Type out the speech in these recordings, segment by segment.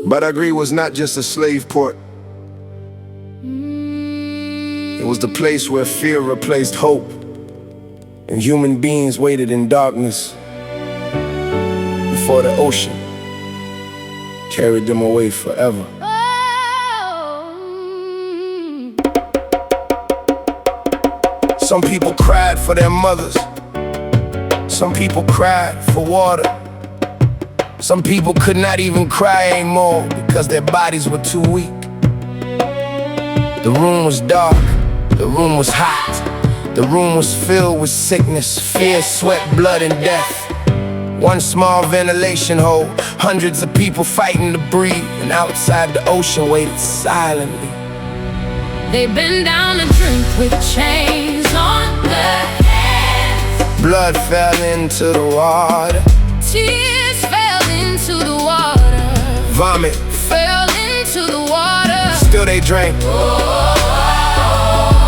Badagry was not just a slave port. It was the place where fear replaced hope, and human beings waited in darkness before the ocean carried them away forever. Some people cried for their mothers. Some people cried for water. Some people could not even cry anymore because their bodies were too weak. The room was dark, the room was hot. The room was filled with sickness, fear, sweat, blood, and death. One small ventilation hole, hundreds of people fighting to breathe, and outside the ocean waited silently. They bend down to drink with chains on their hands. Blood fell into the water. Tears fell into the water. Vomit fell into the water. Still they drank.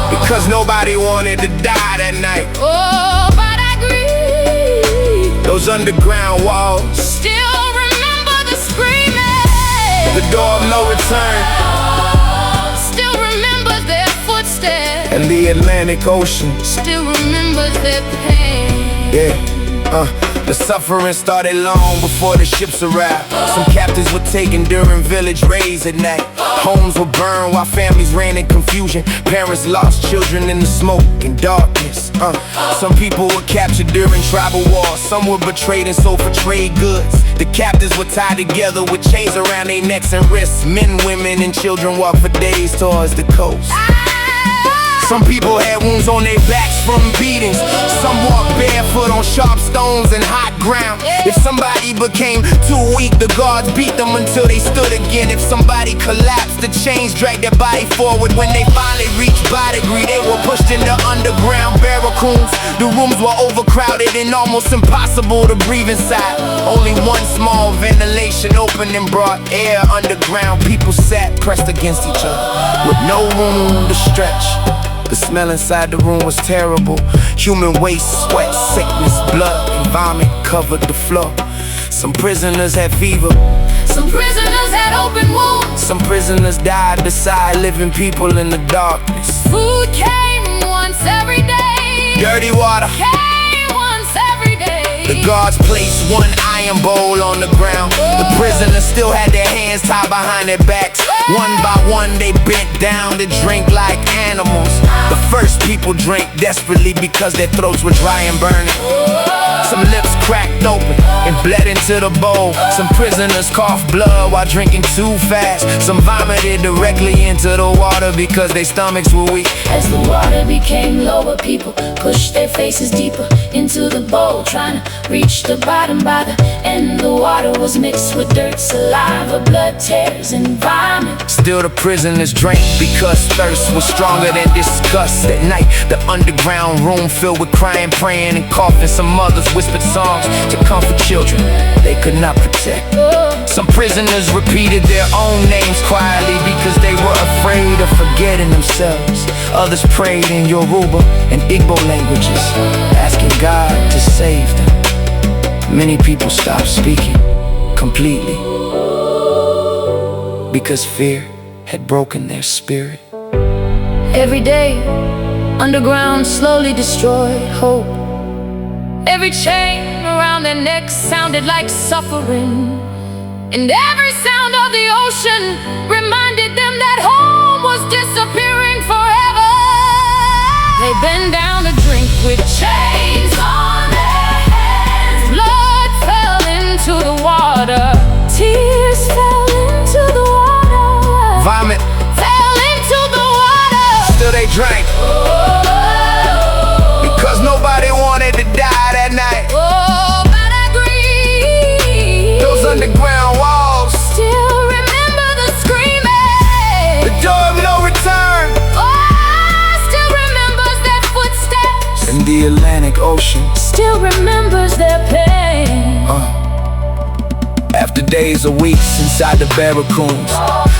Because nobody wanted to die that night. Oh, Badagry. Those underground walls still remember the screaming. The door of no return. Still remembers their footsteps. And the Atlantic Ocean still remembers their pain. The suffering started long before the ships arrived. Some captives were taken during village raids at night. Homes were burned while families ran in confusion. Parents lost children in the smoke and darkness. Some people were captured during tribal wars. Some were betrayed and sold for trade goods. The captives were tied together with chains around their necks and wrists. Men, women, and children walked for days towards the coast. Some people had wounds on their backs from beatings. Some walked barefoot on sharp stones and hot ground. If somebody became too weak, the guards beat them until they stood again. If somebody collapsed, the chains dragged their body forward. When they finally reached Badagry, they were pushed into underground barracoons. The rooms were overcrowded and almost impossible to breathe inside. Only one small ventilation opened and brought air underground. People sat pressed against each other with no room to stretch. The smell inside the room was terrible. Human waste, sweat, sickness, blood, and vomit covered the floor. Some prisoners had fever. Some prisoners had open wounds. Some prisoners died beside living people in the darkness. Food came once every day. Dirty water came once every day. The guards placed one iron bowl on the ground. The prisoners still had their hands tied behind their backs. One by one they bent down to drink like animals. The first people drank desperately because their throats were dry and burning. Some lips cracked open and bled into the bowl. Some prisoners coughed blood while drinking too fast. Some vomited directly into the water because their stomachs were weak. As the water became lower, people pushed their faces deeper into the bowl, trying to reach the bottom. By the end, the water was mixed with dirt, saliva, blood, tears, and vomit. Still the prisoners drank because thirst was stronger than disgust. At night, the underground room filled with crying, praying, and coughing. Some mothers whispered songs to comfort children they could not protect. Some prisoners repeated their own names quietly because they were afraid of forgetting themselves. Others prayed in Yoruba and Igbo languages, asking God to save them. Many people stopped speaking completely because fear had broken their spirit. Every day, underground slowly destroyed hope. Every chain around their necks sounded like suffering, and every sound of the ocean reminded them that home was disappearing forever. They bend down to drink with chains on their hands. Blood fell into the water. Tears fell into the water. Vomit fell into the water. Still they drank. Because nobody wanted to die that night. Oh, Badagry. Those underground walls still remember the screaming. The door of no return. Still remembers their footsteps. And the Atlantic Ocean still remembers their pain. After days or weeks inside the barracoons,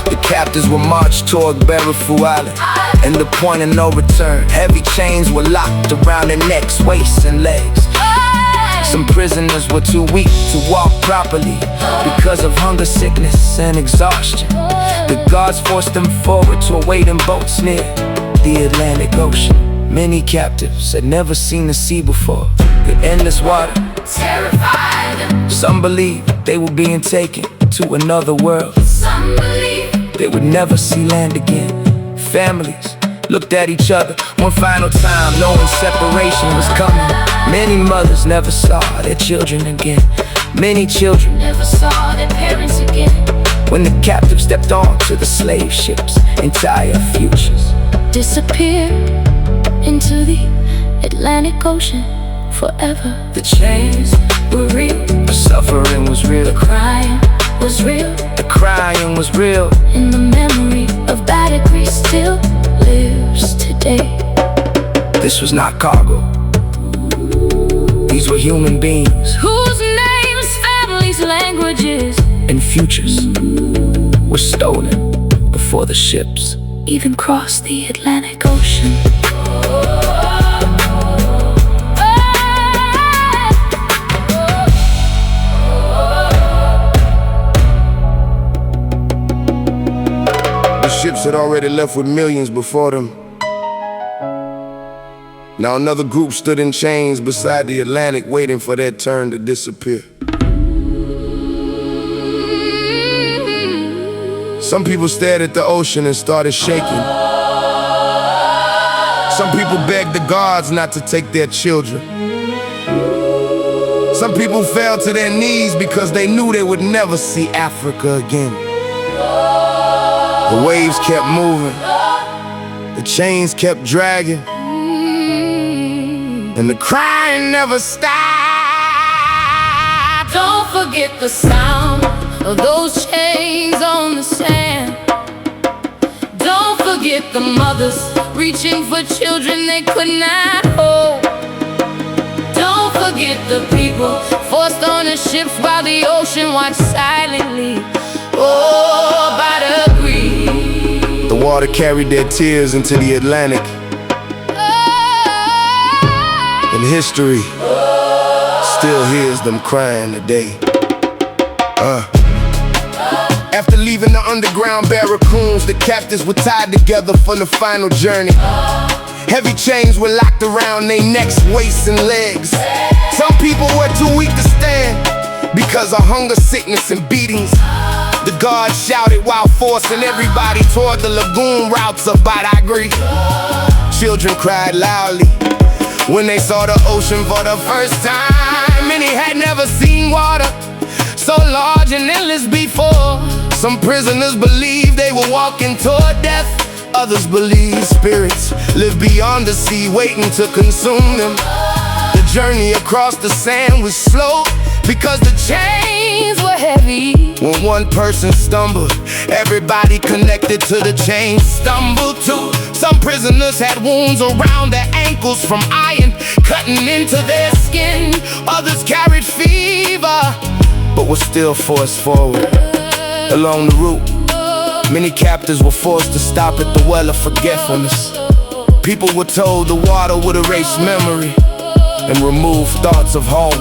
the captives were marched toward Gberefu Island and the point of no return. Heavy chains were locked around their necks, waists, and legs. Some prisoners were too weak to walk properly because of hunger, sickness, and exhaustion. The guards forced them forward to a waiting boats near the Atlantic Ocean. Many captives had never seen the sea before. The endless water terrified them. Some believed they were being taken to another world. Some believed they would never see land again. Families looked at each other one final time, knowing separation was coming. Many mothers never saw their children again. Many children never saw their parents again. When the captives stepped on to the slave ships, entire futures disappeared into the Atlantic Ocean forever. The chains were real, the suffering was real, the crying was real, the crying was real. And the memory of Badagry still lives today. This was not cargo. These were human beings whose names, families, languages, and futures were stolen before the ships even crossed the Atlantic Ocean. The ships had already left with millions before them. Now another group stood in chains beside the Atlantic, waiting for their turn to disappear. Some people stared at the ocean and started shaking. Some people begged the guards not to take their children. Some people fell to their knees because they knew they would never see Africa again. The waves kept moving, the chains kept dragging, and the crying never stopped. Don't forget the sound of those chains on the sand. Don't forget the mothers reaching for children they could not hold. Don't forget the people forced on the ships while the ocean watched silently. Oh, Badagry. The water carried their tears into the Atlantic, and history still hears them crying today. After leaving the underground barracoons, the captives were tied together for the final journey. Heavy chains were locked around their necks, waists, and legs. Some people were too weak to stand because of hunger, sickness, and beatings. The guards shouted while forcing everybody toward the lagoon routes of Badagry. Children cried loudly when they saw the ocean for the first time. Many had never seen water so large and endless before. Some prisoners believed they were walking toward death. Others believed spirits lived beyond the sea, waiting to consume them. The journey across the sand was slow because the chains were heavy. When one person stumbled, everybody connected to the chain stumbled too. Some prisoners had wounds around their ankles from iron cutting into their skin. Others carried fever, but were still forced forward. Along the route, many captives were forced to stop at the well of forgetfulness. People were told the water would erase memory and remove thoughts of home.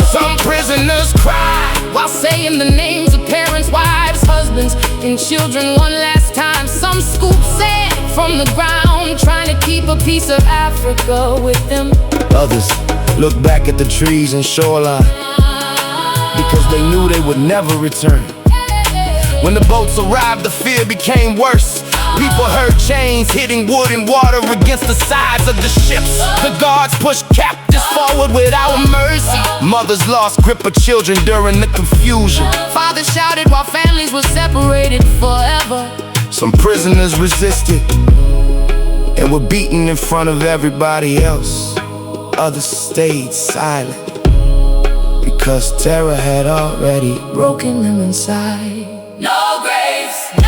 Some prisoners cried while saying the names of parents, wives, husbands, and children one last time. Some scooped sand from the ground, trying to keep a piece of Africa with them. Others looked back at the trees and shoreline because they knew they would never return. When the boats arrived, the fear became worse. People heard chains hitting wood and water against the sides of the ships. The guards pushed captives forward without mercy. Mothers lost grip of children during the confusion. Fathers shouted while families were separated forever. Some prisoners resisted and were beaten in front of everybody else. Others stayed silent because terror had already broken them inside. No graves, no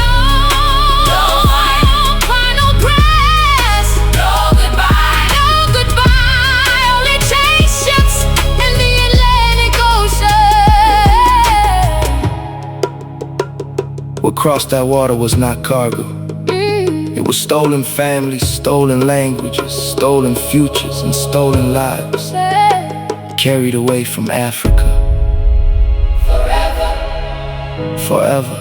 final prayers, no goodbye, no goodbye. Only chain ships in the Atlantic Ocean. what crossed that water was not cargo. It was stolen families, stolen languages, stolen futures, and stolen lives. carried away from Africa forever.